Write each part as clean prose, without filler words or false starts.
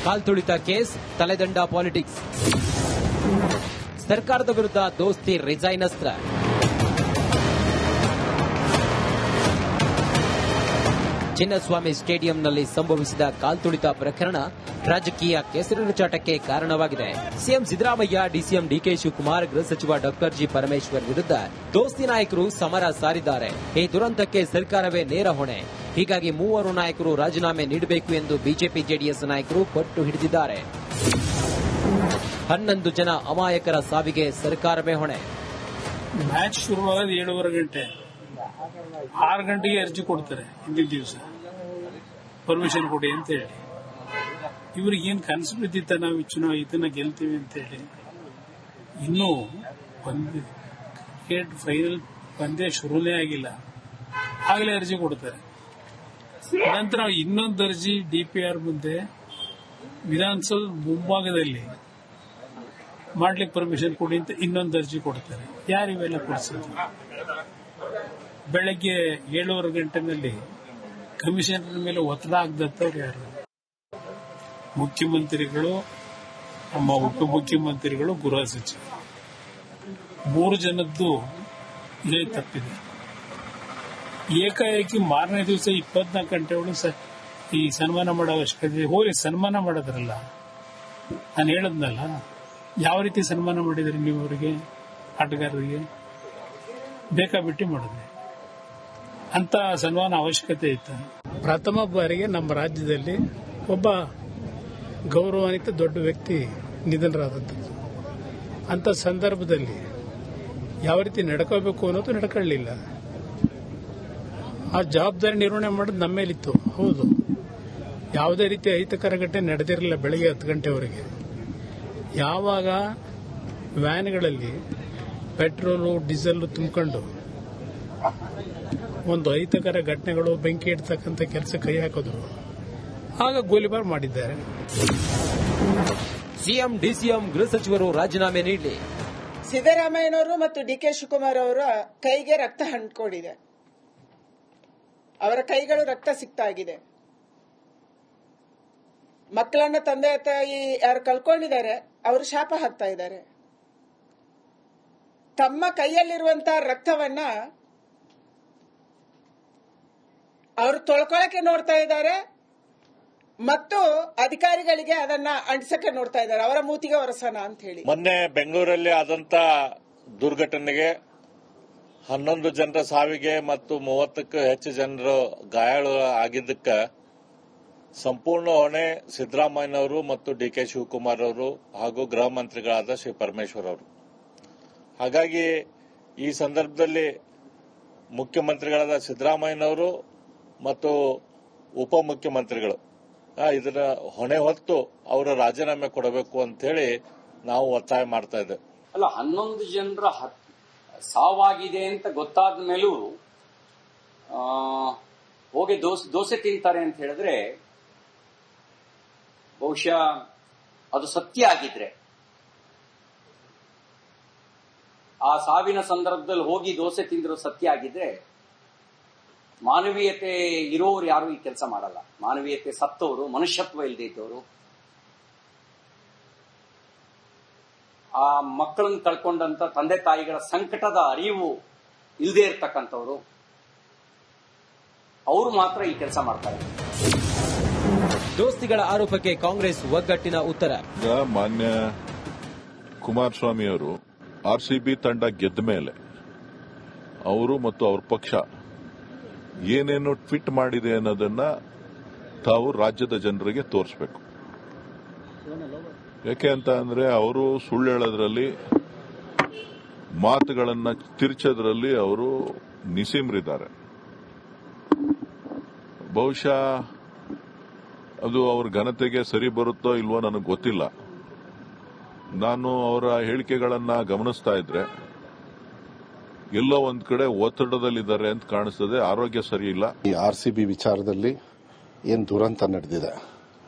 ಕಾಲ್ತುಳಿತ case, ತಲೆದಂಡ politics. ಸರ್ಕಾರದ ವಿರುದ್ಧ ದೋಸ್ತಿ ರಿಸೈನ್ ಅಸ್ತ್ರ. ಚಿನ್ನಸ್ವಾಮಿ ಸ್ಟೇಡಿಯಂನಲ್ಲಿ ಸಂಭವಿಸಿದ ಕಾಲ್ತುಳಿತ ಪ್ರಕರಣ ರಾಜಕೀಯ ಕೆಸರಿನಚಾಟಕ್ಕೆ ಕಾರಣವಾಗಿದೆ. ಸಿಎಂ ಸಿದ್ದರಾಮಯ್ಯ, ಡಿಸಿಎಂ ಡಿಕೆ ಶಿವಕುಮಾರ್, ಗೃಹ ಸಚಿವ ಡಾ ಜಿ ಪರಮೇಶ್ವರ್ ವಿರುದ್ಧ ದೋಸ್ತಿ ನಾಯಕರು ಸಮರ ಸಾರಿದ್ದಾರೆ. ಈ ದುರಂತಕ್ಕೆ ಸರ್ಕಾರವೇ ನೇರ ಹೊಣೆ. ಹೀಗಾಗಿ ಮೂವರು ನಾಯಕರು ರಾಜೀನಾಮೆ ನೀಡಬೇಕು ಎಂದು ಬಿಜೆಪಿ ಜೆಡಿಎಸ್ ನಾಯಕರು ಪಟ್ಟು ಹಿಡಿದಿದ್ದಾರೆ. 11 ಜನ ಅಮಾಯಕರ ಸಾವಿಗೆ ಸರ್ಕಾರವೇ ಹೊಣೆ. ಮ್ಯಾಚ್ ಶುರುವಾಗೋದು 7:30 ಗಂಟೆ, 6 ಗಂಟೆಗೆ ಅರ್ಜಿ ಕೊಡ್ತಾರೆ. ಹಿಂದಿನ ದಿವಸ ಪರ್ಮಿಷನ್ ಕೊಡಿ ಅಂತ ಹೇಳಿ. ಇವ್ರಿಗೆ ಏನ್ ಕನಸು ಬಿದ್ದಿತ್ತ ನಾವು ಇದನ್ನ ಗೆಲ್ತೀವಿ ಅಂತ ಹೇಳಿ. ಇನ್ನೂ ಕ್ರಿಕೆಟ್ ಫೈನಲ್ ಪಂದ್ಯ ಶುರುನೇ ಆಗಿಲ್ಲ, ಆಗಲೇ ಅರ್ಜಿ ಕೊಡ್ತಾರೆ. ನಂತರ ಇನ್ನೊಂದು ಅರ್ಜಿ ಡಿಪಿಆರ್ ಮುಂದೆ ವಿಧಾನಸೌಧ ಮುಂಭಾಗದಲ್ಲಿ ಮಾಡ್ಲಿಕ್ಕೆ ಪರ್ಮಿಷನ್ ಕೊಡಿ ಅಂತ ಇನ್ನೊಂದು ಅರ್ಜಿ ಕೊಡ್ತಾರೆ. ಯಾರು ಇವೆಲ್ಲ ಕೊಡಿಸಿದ್ರು? ಬೆಳಗ್ಗೆ 7:30 ಗಂಟೆನಲ್ಲಿ ಕಮಿಷನರ್ ಮೇಲೆ ಒತ್ತಡ ಆಗದತ್ತವ್ರು ಯಾರು? ಮುಖ್ಯಮಂತ್ರಿಗಳು, ನಮ್ಮ ಉಪಮುಖ್ಯಮಂತ್ರಿಗಳು, ಗೃಹ ಸಚಿವ, 3 ಜನದ್ದು ಇದೇ ತಪ್ಪಿದೆ. ಏಕಾಏಕಿ ಮಾರನೇ ದಿವಸ 24 ಗಂಟೆ ಒಳಗೆ ಈ ಸನ್ಮಾನ ಮಾಡೋ ಅವಶ್ಯಕತೆ. ಹೋಗಿ ಸನ್ಮಾನ ಮಾಡೋದ್ರಲ್ಲ, ನಾನು ಹೇಳದ್ನಲ್ಲ, ಯಾವ ರೀತಿ ಸನ್ಮಾನ ಮಾಡಿದ್ರಿ ನೀವು ಅವರಿಗೆ, ಆಟಗಾರರಿಗೆ? ಬೇಕಾಬಿಟ್ಟಿ ಮಾಡಿದ್ರಿ. ಅಂತ ಸನ್ಮಾನ ಅವಶ್ಯಕತೆ ಇತ್ತು. ಪ್ರಥಮ ಬಾರಿಗೆ ನಮ್ಮ ರಾಜ್ಯದಲ್ಲಿ ಒಬ್ಬ ಗೌರವಾನ್ವಿತ ದೊಡ್ಡ ವ್ಯಕ್ತಿ ನಿಧನರಾದದ್ದು. ಅಂತ ಸಂದರ್ಭದಲ್ಲಿ ಯಾವ ರೀತಿ ನಡ್ಕೋಬೇಕು ಅನ್ನೋದು ನಡ್ಕೊಳ್ಳಿಲ್ಲ. ಆ ಜವಾಬ್ದಾರಿ ನಿರ್ವಹಣೆ ಮಾಡೋದು ನಮ್ಮ ಮೇಲಿತ್ತು. ಹೌದು, ಯಾವುದೇ ರೀತಿ ಅಹಿತಕರ ಘಟನೆ ನಡೆದಿರಲಿಲ್ಲ. ಬೆಳಗ್ಗೆ 10 ಗಂಟೆವರೆಗೆ ಯಾವಾಗ ವ್ಯಾನ್ಗಳಲ್ಲಿ ಪೆಟ್ರೋಲು ಡೀಸೆಲ್ ತುಂಬಿಕೊಂಡು ಒಂದು ಅಹಿತಕರ ಘಟನೆಗಳು, ಬೆಂಕಿ ಇಡ್ತಕ್ಕಂಥ ಕೆಲಸ ಕೈ ಹಾಕಿದ್ರು, ಆಗ ಗೋಲಿಬಾರ್ ಮಾಡಿದ್ದಾರೆ. ಸಿಎಂ, ಡಿಸಿಎಂ, ಗೃಹ ಸಚಿವರು ರಾಜೀನಾಮೆ ನೀಡಲಿ. ಸಿದ್ದರಾಮಯ್ಯನವರು ಮತ್ತು ಡಿಕೆ ಶಿವಕುಮಾರ್ ಅವರ ಕೈಗೆ ರಕ್ತ ಅಂಟ್ಕೊಂಡಿದೆ. ಅವರ ಕೈಗಳು ರಕ್ತ ಸಿಗ್ತಾ ಆಗಿದೆ. ಮಕ್ಕಳನ್ನ ತಂದೆ ತಾಯಿ ಯಾರು ಕಳ್ಕೊಂಡಿದ್ದಾರೆ ಅವರು ಶಾಪ ಹಾಕ್ತಾ ಇದ್ದಾರೆ. ತಮ್ಮ ಕೈಯಲ್ಲಿರುವಂತಹ ರಕ್ತವನ್ನ ಅವರು ತೊಳ್ಕೊಳಕ್ಕೆ ನೋಡ್ತಾ ಇದ್ದಾರೆ ಮತ್ತು ಅಧಿಕಾರಿಗಳಿಗೆ ಅದನ್ನ ಅಂಟಿಸಕ್ಕೆ ನೋಡ್ತಾ ಇದ್ದಾರೆ. ಅವರ ಮೂತಿಗೆ ಒರಸನ ಅಂತ ಹೇಳಿ. ಮೊನ್ನೆ ಬೆಂಗಳೂರಲ್ಲಿ ಆದಂತ ದುರ್ಘಟನೆಗೆ 11 ಜನರ ಸಾವಿಗೆ ಮತ್ತು 30ಕ್ಕೂ ಹೆಚ್ಚು ಜನರು ಗಾಯಾಳು ಆಗಿದ್ದಕ್ಕೆ ಸಂಪೂರ್ಣ ಹೊಣೆ ಸಿದ್ದರಾಮಯ್ಯನವರು ಮತ್ತು ಡಿಕೆ ಶಿವಕುಮಾರ್ ಅವರು ಹಾಗೂ ಗೃಹ ಮಂತ್ರಿಗಳಾದ ಶ್ರೀ ಪರಮೇಶ್ವರ್ ಅವರು. ಹಾಗಾಗಿ ಈ ಸಂದರ್ಭದಲ್ಲಿ ಮುಖ್ಯಮಂತ್ರಿಗಳಾದ ಸಿದ್ದರಾಮಯ್ಯನವರು ಮತ್ತು ಉಪಮುಖ್ಯಮಂತ್ರಿಗಳು ಇದರ ಹೊಣೆ ಹೊತ್ತು ಅವರ ರಾಜೀನಾಮೆ ಕೊಡಬೇಕು ಅಂತ ಹೇಳಿ ನಾವು ಒತ್ತಾಯ ಮಾಡ್ತಾ ಇದ್ದೇವೆ. ಅಲ್ಲ, 11 ಜನರ ಸಾವಾಗಿದೆ ಅಂತ ಗೊತ್ತಾದ ಮೇಲೂ ಹೋಗಿ ದೋಸೆ ತಿಂತಾರೆ ಅಂತ ಹೇಳಿದ್ರೆ ಬಹುಶಃ ಅದು ಸತ್ಯ ಆಗಿದ್ರೆ, ಆ ಸಾವಿನ ಸಂದರ್ಭದಲ್ಲಿ ಹೋಗಿ ದೋಸೆ ತಿಂದಿರೋ ಸತ್ಯ ಆಗಿದ್ರೆ, ಮಾನವೀಯತೆ ಇರೋರು ಯಾರು ಈ ಕೆಲಸ ಮಾಡಲ್ಲ. ಮಾನವೀಯತೆ ಸತ್ತವರು, ಮನುಷ್ಯತ್ವ ಇಲ್ಲದೆ ಇದ್ದವರು, ಆ ಮಕ್ಕಳನ್ನು ಕಳ್ಕೊಂಡಂತ ತಂದೆ ತಾಯಿಗಳ ಸಂಕಟದ ಅರಿವು ಇಲ್ಲದೆ ಇರ್ತಕ್ಕಂಥವ್ರು, ಅವರು ಮಾತ್ರ ಈ ಕೆಲಸ ಮಾಡ್ತಾರೆ. ದೋಸ್ತಿಗಳ ಆರೋಪಕ್ಕೆ ಕಾಂಗ್ರೆಸ್ ಒಗ್ಗಟ್ಟಿನ ಉತ್ತರ. ಮಾನ್ಯ ಕುಮಾರಸ್ವಾಮಿ ಅವರು ಆರ್ಸಿಬಿ ತಂಡ ಗೆದ್ದ ಮೇಲೆ ಅವರು ಮತ್ತು ಅವ್ರ ಪಕ್ಷ ಏನೇನು ಟ್ವೀಟ್ ಮಾಡಿದೆ ಅನ್ನೋದನ್ನ ತಾವು ರಾಜ್ಯದ ಜನರಿಗೆ ತೋರಿಸಬೇಕು. ಯಾಕೆ ಅಂತ ಅಂದ್ರೆ ಅವರು ಸುಳ್ಳು ಹೇಳೋದ್ರಲ್ಲಿ, ಮಾತುಗಳನ್ನ ತಿರ್ಚೋದ್ರಲ್ಲಿ ಅವರು ನಿಸೀಮ್ರಿದ್ದಾರೆ. ಬಹುಶಃ ಅದು ಅವ್ರ ಘನತೆಗೆ ಸರಿ ಬರುತ್ತೋ ಇಲ್ವೋ ನನಗೆ ಗೊತ್ತಿಲ್ಲ. ನಾನು ಅವರ ಹೇಳಿಕೆಗಳನ್ನ ಗಮನಿಸ್ತಾ ಇದ್ರೆ ಎಲ್ಲೋ ಒಂದ್ ಕಡೆ ಒತ್ತಡದಲ್ಲಿದ್ದಾರೆ ಅಂತ ಕಾಣಿಸ್ತದೆ. ಆರೋಗ್ಯ ಸರಿ ಇಲ್ಲ. ಈ ಆರ್ಸಿಬಿ ವಿಚಾರದಲ್ಲಿ ಏನ್ ದುರಂತ ನಡೆದಿದೆ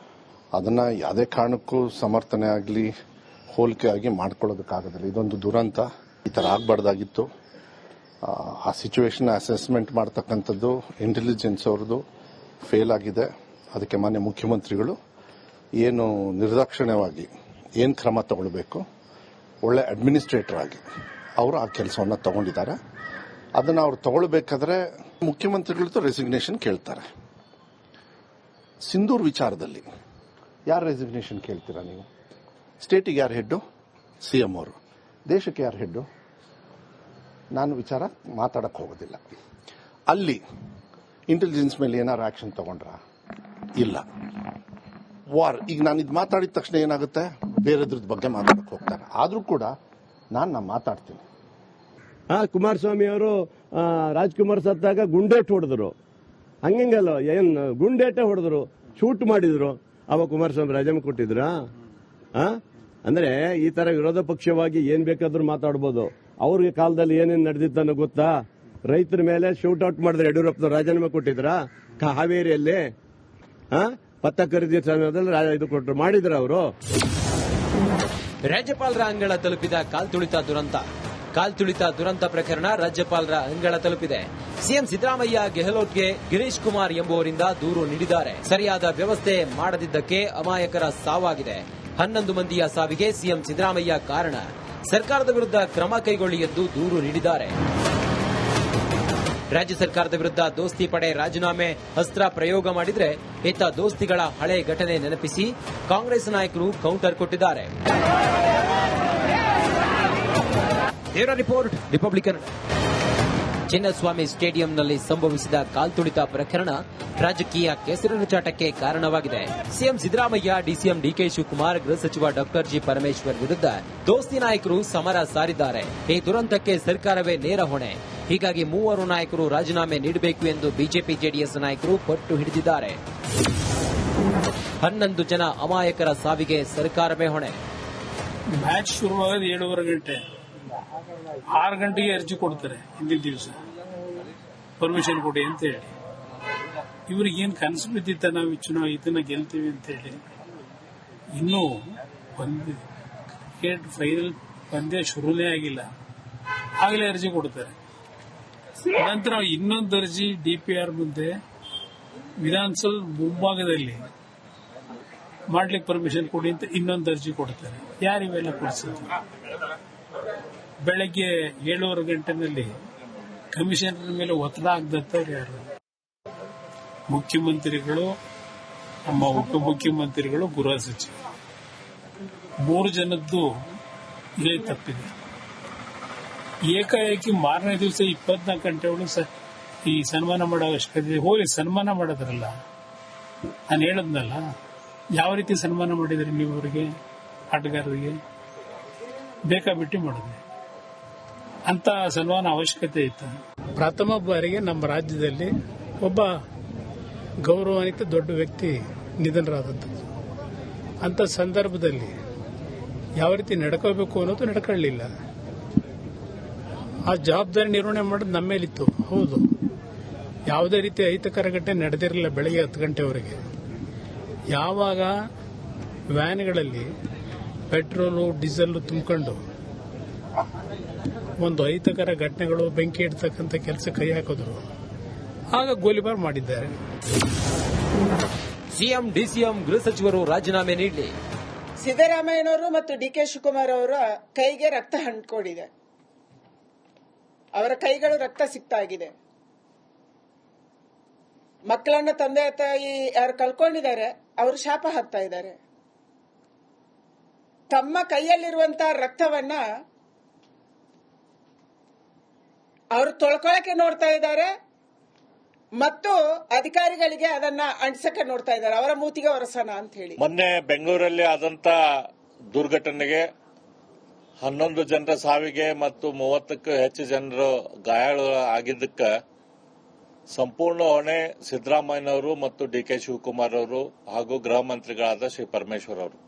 ಅದನ್ನ ಯಾವುದೇ ಕಾರಣಕ್ಕೂ ಸಮರ್ಥನೆ ಆಗಲಿ ಹೋಲಿಕೆ ಆಗಿ ಮಾಡ್ಕೊಳ್ಳೋದಕ್ಕಾಗೋದಿಲ್ಲ. ಇದೊಂದು ದುರಂತ. ಈ ತರ ಆಗಬಾರ್ದಾಗಿತ್ತು. ಆ ಸಿಚುವೇಶನ್ ಅಸೆಸ್ಮೆಂಟ್ ಮಾಡ್ತಕ್ಕಂಥದ್ದು ಇಂಟೆಲಿಜೆನ್ಸ್ ಅವ್ರದ್ದು ಫೇಲ್ ಆಗಿದೆ. ಅದಕ್ಕೆ ಮಾನ್ಯ ಮುಖ್ಯಮಂತ್ರಿಗಳು ಏನು ನಿರ್ದಾಕ್ಷಿಣ್ಯವಾಗಿ ಏನು ಕ್ರಮ ತಗೊಳ್ಬೇಕು, ಒಳ್ಳೆ ಅಡ್ಮಿನಿಸ್ಟ್ರೇಟರ್ ಆಗಿ ಅವರು ಆ ಕೆಲಸವನ್ನು ತಗೊಂಡಿದ್ದಾರೆ. ಅದನ್ನು ಅವ್ರು ತಗೊಳ್ಬೇಕಾದ್ರೆ ಮುಖ್ಯಮಂತ್ರಿಗಳದ್ದು ರೆಸಿಗ್ನೇಷನ್ ಕೇಳ್ತಾರೆ. ಸಿಂಧೂರ್ ವಿಚಾರದಲ್ಲಿ ಯಾರು ರೆಸಿಗ್ನೇಷನ್ ಕೇಳ್ತೀರಾ ನೀವು? ಸ್ಟೇಟಿಗೆ ಯಾರು ಹೆಡ್ಡು? ಸಿಎಂ ಅವರು. ದೇಶಕ್ಕೆ ಯಾರು ಹೆಡ್ಡು? ನಾನು ವಿಚಾರ ಮಾತಾಡಕ್ಕೆ ಹೋಗೋದಿಲ್ಲ. ಅಲ್ಲಿ ಇಂಟೆಲಿಜೆನ್ಸ್ ಮೇಲೆ ಏನಾರು ಆಕ್ಷನ್ ತಗೊಂಡ್ರ? ಇಲ್ಲ. ವಾರ್ ಈಗ ನಾನು ಇದು ಮಾತಾಡಿದ ತಕ್ಷಣ ಏನಾಗುತ್ತೆ, ಬೇರೆದ್ರದ್ದು ಬಗ್ಗೆ ಮಾತಾಡಕ್ಕೆ ಹೋಗ್ತಾರೆ. ಆದರೂ ಕೂಡ ನಾನು ಮಾತಾಡ್ತೀನಿ. ಕುಮಾರಸ್ವಾಮಿ ಅವರು ರಾಜ್ಕುಮಾರ್ ಸತ್ತಾಗ ಗುಂಡೇಟ್ ಹೊಡೆದ್ರು, ಹಂಗಲ್ಲ, ಏನ್ ಗುಂಡೇಟೆ ಹೊಡೆದ್ರು, ಶೂಟ್ ಮಾಡಿದ್ರು. ಅವಾಗ ಕುಮಾರಸ್ವಾಮಿ ರಾಜೀನಾಮೆ ಕೊಟ್ಟಿದ್ರ? ಅಂದ್ರೆ ಈ ತರ ವಿರೋಧ ಪಕ್ಷವಾಗಿ ಏನ್ ಬೇಕಾದ್ರೂ ಮಾತಾಡಬಹುದು. ಅವ್ರಿಗೆ ಕಾಲದಲ್ಲಿ ಏನೇನ್ ನಡೆದಿತ್ತನ್ನೋ ಗೊತ್ತಾ? ರೈತರ ಮೇಲೆ ಶೂಟ್ ಔಟ್ ಮಾಡಿದ್ರೆ ಯಡಿಯೂರಪ್ಪನವರು ರಾಜೀನಾಮೆ ಕೊಟ್ಟಿದ್ರ? ಹಾವೇರಿಯಲ್ಲಿ ಭತ್ತ ಖರೀದಿ ಸಮಯದಲ್ಲಿ ಇದು ಕೊಟ್ಟರು, ಮಾಡಿದ್ರ ಅವರು? ರಾಜ್ಯಪಾಲರ ಅಂಗಳ ತಲುಪಿದ ಕಾಲ್ತುಳಿತ ದುರಂತ ಪ್ರಕರಣ ರಾಜ್ಯಪಾಲರ ಅಂಗಳ ತಲುಪಿದೆ. ಸಿಎಂ ಸಿದ್ದರಾಮಯ್ಯ ಗೆಹ್ಲೋಟ್ಗೆ ಗಿರೀಶ್ ಕುಮಾರ್ ಎಂಬುವರಿಂದ ದೂರು ನೀಡಿದ್ದಾರೆ. ಸರಿಯಾದ ವ್ಯವಸ್ಥೆ ಮಾಡದಿದ್ದಕ್ಕೆ ಅಮಾಯಕರ ಸಾವಾಗಿದೆ. 11 ಮಂದಿಯ ಸಾವಿಗೆ ಸಿಎಂ ಸಿದ್ದರಾಮಯ್ಯ ಕಾರಣ. ಸರ್ಕಾರದ ವಿರುದ್ಧ ಕ್ರಮ ಕೈಗೊಳ್ಳಿ ಎಂದು ದೂರು ನೀಡಿದ್ದಾರೆ. ರಾಜ್ಯ ಸರ್ಕಾರದ ವಿರುದ್ಧ ದೋಸ್ತಿ ಪಡೆ ರಾಜೀನಾಮೆ ಅಸ್ತ್ರ ಪ್ರಯೋಗ ಮಾಡಿದ್ರೆ ಇತ್ತ ದೋಸ್ತಿಗಳ ಹಳೆ ಘಟನೆ ನೆನಪಿಸಿ ಕಾಂಗ್ರೆಸ್ ನಾಯಕರು ಕೌಂಟರ್ ಕೊಟ್ಟಿದ್ದಾರೆ. Report Republican. ಚಿನ್ನಸ್ವಾಮಿ ಸ್ಟೇಡಿಯಂನಲ್ಲಿ ಸಂಭವಿಸಿದ ಕಾಲ್ತುಳಿತ ಪ್ರಕರಣ ರಾಜಕೀಯ ಕೆಸರಿನಚಾಟಕ್ಕೆ ಕಾರಣವಾಗಿದೆ. ಸಿಎಂ ಸಿದ್ದರಾಮಯ್ಯ, ಡಿಸಿಎಂ ಡಿಕೆ ಶಿವಕುಮಾರ್, ಗೃಹ ಸಚಿವ ಡಾಕ್ಟರ್ ಜಿ ಪರಮೇಶ್ವರ್ ವಿರುದ್ಧ ದೋಸ್ತಿ ನಾಯಕರು ಸಮರ ಸಾರಿದ್ದಾರೆ. ಈ ದುರಂತಕ್ಕೆ ಸರ್ಕಾರವೇ ನೇರ ಹೊಣೆ. ಹೀಗಾಗಿ ಮೂವರು ನಾಯಕರು ರಾಜೀನಾಮೆ ನೀಡಬೇಕು ಎಂದು ಬಿಜೆಪಿ ಜೆಡಿಎಸ್ ನಾಯಕರು ಪಟ್ಟು ಹಿಡಿದಿದ್ದಾರೆ. 11 ಜನ ಅಮಾಯಕರ ಸಾವಿಗೆ ಸರ್ಕಾರವೇ ಹೊಣೆ. ಮ್ಯಾಚ್ ಶುರುವಾಗೋದು 7:30 ಗಂಟೆ, 6 ಗಂಟೆಗೆ ಅರ್ಜಿ ಕೊಡ್ತಾರೆ. ಹಿಂದಿನ ದಿವಸ ಪರ್ಮಿಷನ್ ಕೊಡಿ ಅಂತ ಹೇಳಿ. ಇವ್ರಿಗೆ ಏನ್ ಕನಸು ಬಿದ್ದಿತ್ತ ನಾವು ಇದನ್ನ ಗೆಲ್ತೀವಿ ಅಂತ ಹೇಳಿ. ಇನ್ನೂ ಕ್ರಿಕೆಟ್ ಫೈನಲ್ ಪಂದ್ಯ ಶುರುನೇ ಆಗಿಲ್ಲ, ಆಗಲೇ ಅರ್ಜಿ ಕೊಡ್ತಾರೆ. ನಂತರ ಇನ್ನೊಂದು ಅರ್ಜಿ ಡಿಪಿಆರ್ ಮುಂದೆ ವಿಧಾನಸೌಧ ಮುಂಭಾಗದಲ್ಲಿ ಮಾಡ್ಲಿಕ್ಕೆ ಪರ್ಮಿಷನ್ ಕೊಡಿ ಅಂತ ಇನ್ನೊಂದು ಅರ್ಜಿ ಕೊಡ್ತಾರೆ. ಯಾರಿವೆಲ್ಲ ಕೊಡಿಸಿದ್ರು? ಬೆಳಗ್ಗೆ 7:30 ಗಂಟೆನಲ್ಲಿ ಕಮಿಷನರ್ ಮೇಲೆ ಒತ್ತಡ ಆಗದತ್ತವ್ರು ಯಾರು? ಮುಖ್ಯಮಂತ್ರಿಗಳು, ನಮ್ಮ ಉಪಮುಖ್ಯಮಂತ್ರಿಗಳು, ಗೃಹ ಸಚಿವ, 3 ಜನದ್ದು ಇಲ್ಲೇ ತಪ್ಪಿದೆ. ಏಕಾಏಕಿ ಮಾರನೇ ದಿವಸ 24 ಗಂಟೆ ಒಳಗೆ ಈ ಸನ್ಮಾನ ಮಾಡೋ ಅವಶ್ಯಕತೆ, ಹೋಗಿ ಸನ್ಮಾನ ಮಾಡೋದ್ರಲ್ಲ. ನಾನು ಹೇಳದ್ನಲ್ಲ, ಯಾವ ರೀತಿ ಸನ್ಮಾನ ಮಾಡಿದ್ರಿ ನೀವು ಅವರಿಗೆ, ಆಟಗಾರರಿಗೆ? ಬೇಕಾಬಿಟ್ಟಿ ಮಾಡಿದ್ರಿ. ಅಂತ ಸನ್ಮಾನ ಅವಶ್ಯಕತೆ ಇತ್ತು. ಪ್ರಥಮ ಬಾರಿಗೆ ನಮ್ಮ ರಾಜ್ಯದಲ್ಲಿ ಒಬ್ಬ ಗೌರವಾನ್ವಿತ ದೊಡ್ಡ ವ್ಯಕ್ತಿ ನಿಧನರಾದದ್ದು. ಅಂತ ಸಂದರ್ಭದಲ್ಲಿ ಯಾವ ರೀತಿ ನಡ್ಕೋಬೇಕು ಅನ್ನೋದು ನಡ್ಕೊಳ್ಳಿಲ್ಲ. ಆ ಜವಾಬ್ದಾರಿ ನಿರ್ವಹಣೆ ಮಾಡೋದು ನಮ್ಮ ಮೇಲಿತ್ತು. ಹೌದು, ಯಾವುದೇ ರೀತಿ ಅಹಿತಕರ ಘಟನೆ ನಡೆದಿರಲಿಲ್ಲ. ಬೆಳಗ್ಗೆ 10 ಗಂಟೆವರೆಗೆ ಯಾವಾಗ ವ್ಯಾನ್ಗಳಲ್ಲಿ ಪೆಟ್ರೋಲು ಡೀಸೆಲ್ ತುಂಬಿಕೊಂಡು ಒಂದು ಅಹಿತಕರ ಘಟನೆಗಳು, ಬೆಂಕಿ ಇಡ್ತಕ್ಕಂಥ ಕೆಲಸ ಕೈ ಹಾಕಿದ್ರು, ಆಗ ಗೋಲಿಬಾರ್ ಮಾಡಿದ್ದಾರೆ. ಸಿಎಂ, ಡಿಸಿಎಂ, ಗೃಹ ಸಚಿವರು ರಾಜೀನಾಮೆ ನೀಡಲಿ. ಸಿದ್ದರಾಮಯ್ಯನವರು ಮತ್ತು ಡಿಕೆ ಶಿವಕುಮಾರ್ ಅವರ ಕೈಗೆ ರಕ್ತ ಅಂಟ್ಕೊಂಡಿದೆ. ಅವರ ಕೈಗಳು ರಕ್ತ ಸಿಕ್ತಾಗಿದೆ. ಮಕ್ಕಳನ್ನ ತಂದೆ ತಾಯಿ ಯಾರು ಕಳ್ಕೊಂಡಿದ್ದಾರೆ ಅವರು ಶಾಪ ಹಾಕ್ತಾ ಇದ್ದಾರೆ. ತಮ್ಮ ಕೈಯಲ್ಲಿರುವಂತಹ ರಕ್ತವನ್ನ ಅವರು ತೊಳ್ಕೊಳಕ್ಕೆ ನೋಡ್ತಾ ಇದ್ದಾರೆ ಮತ್ತು ಅಧಿಕಾರಿಗಳಿಗೆ ಅದನ್ನ ಅಂಟಿಸಕ್ಕೆ ನೋಡ್ತಾ ಇದ್ದಾರೆ. ಅವರ ಮೂತಿಗೆ ಒರೆಸೋಣ ಅಂತ ಹೇಳಿ. ಮೊನ್ನೆ ಬೆಂಗಳೂರಲ್ಲಿ ಆದಂತ ದುರ್ಘಟನೆಗೆ 11 ಜನರ ಸಾವಿಗೆ ಮತ್ತು 30ಕ್ಕೂ ಹೆಚ್ಚು ಜನರು ಗಾಯಾಳು ಆಗಿದ್ದಕ್ಕೆ ಸಂಪೂರ್ಣ ಹೊಣೆ ಸಿದ್ದರಾಮಯ್ಯನವರು ಮತ್ತು ಡಿಕೆ ಶಿವಕುಮಾರ್ ಅವರು ಹಾಗೂ ಗೃಹ ಮಂತ್ರಿಗಳಾದ ಶ್ರೀ ಪರಮೇಶ್ವರ್ ಅವರು.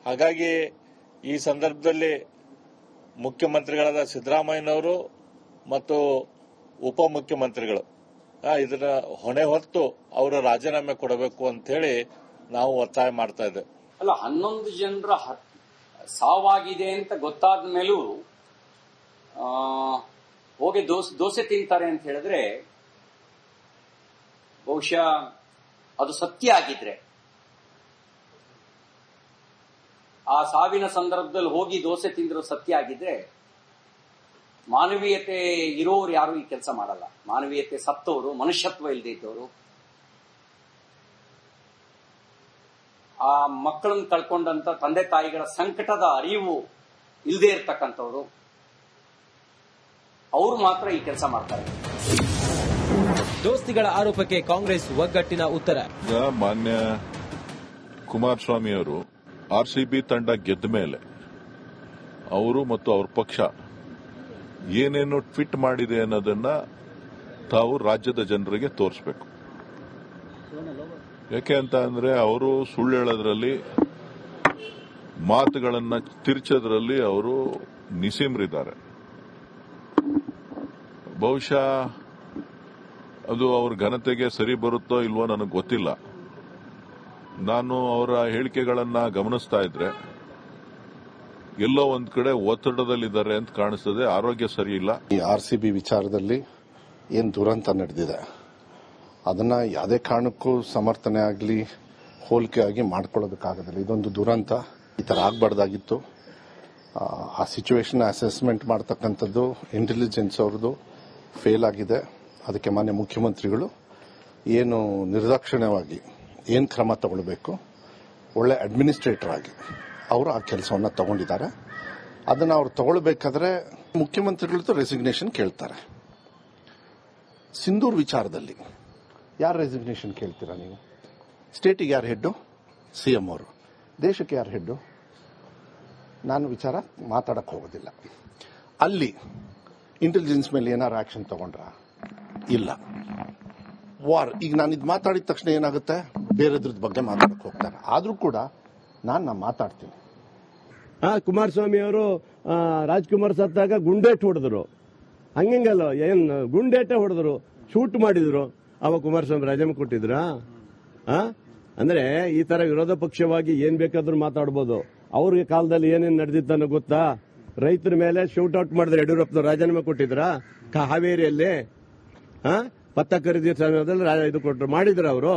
ಹಾಗಾಗಿ ಈ ಸಂದರ್ಭದಲ್ಲಿ ಮುಖ್ಯಮಂತ್ರಿಗಳಾದ ಸಿದ್ದರಾಮಯ್ಯನವರು ಮತ್ತು ಉಪಮುಖ್ಯಮಂತ್ರಿಗಳು ಇದರ ಹೊಣೆ ಹೊತ್ತು ಅವರು ರಾಜೀನಾಮೆ ಕೊಡಬೇಕು ಅಂತ ಹೇಳಿ ನಾವು ಒತ್ತಾಯ ಮಾಡ್ತಾ ಇದ್ದೇವೆ. ಅಲ್ಲ, 11 ಜನರ ಸಾವಾಗಿದೆ ಅಂತ ಗೊತ್ತಾದ ಮೇಲೂ ಹೋಗಿ ದೋಸೆ ತಿಂತಾರೆ ಅಂತ ಹೇಳಿದ್ರೆ ಬಹುಶಃ ಅದು ಸತ್ಯ ಆಗಿದ್ರೆ ಆ ಸಾವಿನ ಸಂದರ್ಭದಲ್ಲಿ ಹೋಗಿ ದೋಸೆ ತಿಂದ್ರು ಸತ್ಯ ಆಗಿದ್ರೆ ಮಾನವೀಯತೆ ಇರೋರು ಯಾರು ಈ ಕೆಲಸ ಮಾಡಲ್ಲ. ಮಾನವೀಯತೆ ಸತ್ತವರು, ಮನುಷ್ಯತ್ವ ಇಲ್ಲದೆ ಇದ್ದವರು, ಆ ಮಕ್ಕಳನ್ನು ಕಳ್ಕೊಂಡಂತ ತಂದೆ ತಾಯಿಗಳ ಸಂಕಟದ ಅರಿವು ಇಲ್ಲದೆ ಇರ್ತಕ್ಕಂಥವ್ರು, ಅವರು ಮಾತ್ರ ಈ ಕೆಲಸ ಮಾಡ್ತಾರೆ. ದೋಸ್ತಿಗಳ ಆರೋಪಕ್ಕೆ ಕಾಂಗ್ರೆಸ್ ಒಗ್ಗಟ್ಟಿನ ಉತ್ತರ. ಈಗ ಮಾನ್ಯ ಕುಮಾರಸ್ವಾಮಿ ಅವರು ಆರ್ಸಿಬಿ ತಂಡ ಗೆದ್ದ ಮೇಲೆ ಅವರು ಮತ್ತು ಅವ್ರ ಪಕ್ಷ ಏನೇನು ಟ್ವೀಟ್ ಮಾಡಿದೆ ಅನ್ನೋದನ್ನ ತಾವು ರಾಜ್ಯದ ಜನರಿಗೆ ತೋರಿಸಬೇಕು. ಯಾಕೆ ಅಂತ ಅಂದ್ರೆ ಅವರು ಸುಳ್ಳು ಹೇಳೋದ್ರಲ್ಲಿ, ಮಾತುಗಳನ್ನ ತಿರ್ಚೋದ್ರಲ್ಲಿ ಅವರು ನಿಸೀಮ್ರಿದ್ದಾರೆ. ಬಹುಶಃ ಅದು ಅವ್ರ ಘನತೆಗೆ ಸರಿ ಬರುತ್ತೋ ಇಲ್ವೋ ನನಗೆ ಗೊತ್ತಿಲ್ಲ. ನಾನು ಅವರ ಹೇಳಿಕೆಗಳನ್ನ ಗಮನಿಸ್ತಾ ಇದ್ರೆ ಎಲ್ಲೋ ಒಂದ್ ಕಡೆ ಒತ್ತಡದಲ್ಲಿದ್ದಾರೆ ಅಂತ ಕಾಣಿಸ್ತದೆ. ಆರೋಗ್ಯ ಸರಿ ಇಲ್ಲ. ಈ ಆರ್ಸಿಬಿ ವಿಚಾರದಲ್ಲಿ ಏನ್ ದುರಂತ ನಡೆದಿದೆ ಅದನ್ನ ಯಾವುದೇ ಕಾರಣಕ್ಕೂ ಸಮರ್ಥನೆ ಆಗಲಿ ಹೋಲಿಕೆ ಆಗಿ ಮಾಡ್ಕೊಳ್ಳೋದಕ್ಕಾಗೋದಿಲ್ಲ. ಇದೊಂದು ದುರಂತ. ಈ ತರ ಆಗ್ಬಾರ್ದಾಗಿತ್ತು. ಆ ಸಿಚುವೇಶನ್ ಅಸೆಸ್ಮೆಂಟ್ ಮಾಡ್ತಕ್ಕಂಥದ್ದು ಇಂಟೆಲಿಜೆನ್ಸ್ ಅವ್ರದ್ದು ಫೇಲ್ ಆಗಿದೆ. ಅದಕ್ಕೆ ಮಾನ್ಯ ಮುಖ್ಯಮಂತ್ರಿಗಳು ಏನು ನಿರ್ದಾಕ್ಷಿಣ್ಯವಾಗಿ ಏನು ಕ್ರಮ ತಗೊಳ್ಬೇಕು, ಒಳ್ಳೆ ಅಡ್ಮಿನಿಸ್ಟ್ರೇಟರ್ ಆಗಿ ಅವರು ಆ ಕೆಲಸವನ್ನು ತಗೊಂಡಿದ್ದಾರೆ. ಅದನ್ನು ಅವ್ರು ತಗೊಳ್ಬೇಕಾದ್ರೆ ಮುಖ್ಯಮಂತ್ರಿಗಳದ್ದು ರೆಸಿಗ್ನೇಷನ್ ಕೇಳ್ತಾರೆ. ಸಿಂಧೂರ್ ವಿಚಾರದಲ್ಲಿ ಯಾರು ರೆಸಿಗ್ನೇಷನ್ ಕೇಳ್ತೀರಾ ನೀವು? ಸ್ಟೇಟಿಗೆ ಯಾರು ಹೆಡ್ಡು? ಸಿಎಂ ಅವರು. ದೇಶಕ್ಕೆ ಯಾರು ಹೆಡ್ಡು? ನಾನು ವಿಚಾರ ಮಾತಾಡಕ್ಕೆ ಹೋಗೋದಿಲ್ಲ. ಅಲ್ಲಿ ಇಂಟೆಲಿಜೆನ್ಸ್ ಮೇಲೆ ಏನಾರು ಆಕ್ಷನ್ ತಗೊಂಡ್ರ? ಇಲ್ಲ. ವಾರ್ ಈಗ ನಾನು ಇದು ಮಾತಾಡಿದ ತಕ್ಷಣ ಏನಾಗುತ್ತೆ, ಬೇರೆದ್ರದ್ದು ಬಗ್ಗೆ ಮಾತಾಡಕ್ಕೆ ಹೋಗ್ತಾರೆ. ಆದ್ರೂ ಕೂಡ ನಾನು ಮಾತಾಡ್ತೀನಿ. ಕುಮಾರಸ್ವಾಮಿ ಅವರು ರಾಜ್ಕುಮಾರ್ ಸತ್ತಾಗ ಗುಂಡೇಟ್ ಹೊಡೆದ್ರು. ಹಂಗಲ್ಲ, ಏನ್ ಗುಂಡೇಟೆ ಹೊಡೆದ್ರು, ಶೂಟ್ ಮಾಡಿದ್ರು. ಅವಾಗ ಕುಮಾರಸ್ವಾಮಿ ರಾಜೀನಾಮೆ ಕೊಟ್ಟಿದ್ರಾ? ಅಂದ್ರೆ ಈ ತರ ವಿರೋಧ ಪಕ್ಷವಾಗಿ ಏನ್ ಬೇಕಾದ್ರೂ ಮಾತಾಡ್ಬೋದು. ಅವ್ರಿಗೆ ಕಾಲದಲ್ಲಿ ಏನೇನ್ ನಡೆದಿತ್ತನ್ನೋ ಗೊತ್ತಾ? ರೈತರ ಮೇಲೆ ಶೂಟ್ ಔಟ್ ಮಾಡಿದ್ರೆ ಯಡಿಯೂರಪ್ಪನವ್ರು ರಾಜೀನಾಮೆ ಕೊಟ್ಟಿದ್ರಾ? ಹಾವೇರಿಯಲ್ಲಿ ಭತ್ತ ಖರೀದಿ ಸಮಯದಲ್ಲಿ ಇದು ಕೊಟ್ಟರು, ಮಾಡಿದ್ರ ಅವರು?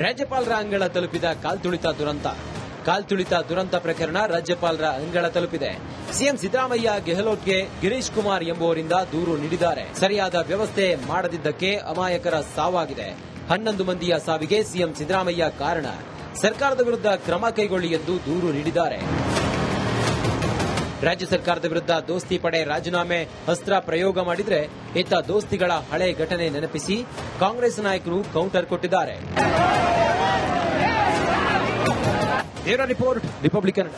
ರಾಜ್ಯಪಾಲರ ಅಂಗಳ ತಲುಪಿದ ಕಾಲ್ತುಳಿತ ದುರಂತ ಪ್ರಕರಣ ರಾಜ್ಯಪಾಲರ ಅಂಗಳ ತಲುಪಿದೆ. ಸಿಎಂ ಸಿದ್ದರಾಮಯ್ಯ ಗೆಹ್ಲೋಟ್ಗೆ ಗಿರೀಶ್ ಕುಮಾರ್ ಎಂಬುವರಿಂದ ದೂರು ನೀಡಿದ್ದಾರೆ. ಸರಿಯಾದ ವ್ಯವಸ್ಥೆ ಮಾಡದಿದ್ದಕ್ಕೆ ಅಮಾಯಕರ ಸಾವಾಗಿದೆ. 11 ಮಂದಿಯ ಸಾವಿಗೆ ಸಿಎಂ ಸಿದ್ದರಾಮಯ್ಯ ಕಾರಣ. ಸರ್ಕಾರದ ವಿರುದ್ಧ ಕ್ರಮ ಕೈಗೊಳ್ಳಿ ಎಂದು ದೂರು ನೀಡಿದ್ದಾರೆ. ರಾಜ್ಯ ಸರ್ಕಾರದ ವಿರುದ್ಧ ದೋಸ್ತಿ ಪಡೆ ರಾಜೀನಾಮೆ ಅಸ್ತ್ರ ಪ್ರಯೋಗ ಮಾಡಿದ್ರೆ ಇತ್ತ ದೋಸ್ತಿಗಳ ಹಳೆ ಘಟನೆ ನೆನಪಿಸಿ ಕಾಂಗ್ರೆಸ್ ನಾಯಕರು ಕೌಂಟರ್ ಕೊಟ್ಟಿದ್ದಾರೆ. Report republic Kannada.